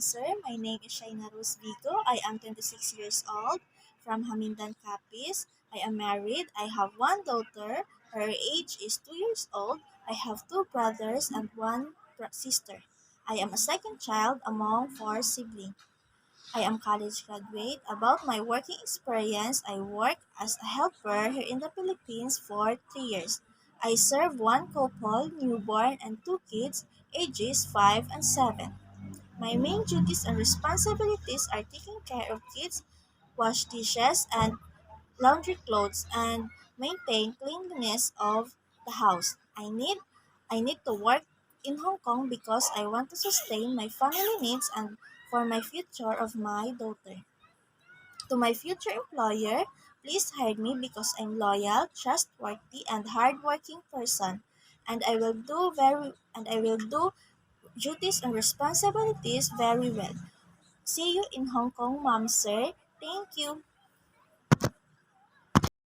sir. My name is Shaina Rose Vigo. I am 26 years old from Hamindan, Capiz. I am married. I have one daughter. Her age is 2 years old. I have two brothers and one sister. I am a second child among four siblings. I am college graduate. About my working experience, I work as a helper here in the Philippines for 3 years. I serve one couple, newborn, and two kids, ages 5 and 7. My main duties and responsibilities are taking care of kids, wash dishes and laundry clothes, and maintain cleanliness of the house. I need to work in Hong Kong because I want to sustain my family needs and for my future of my daughter. To my future employer, please hire me because I'm loyal, trustworthy, and hardworking person, and I will do duties and responsibilities very well. See you in Hong Kong, Mom, sir. Thank you.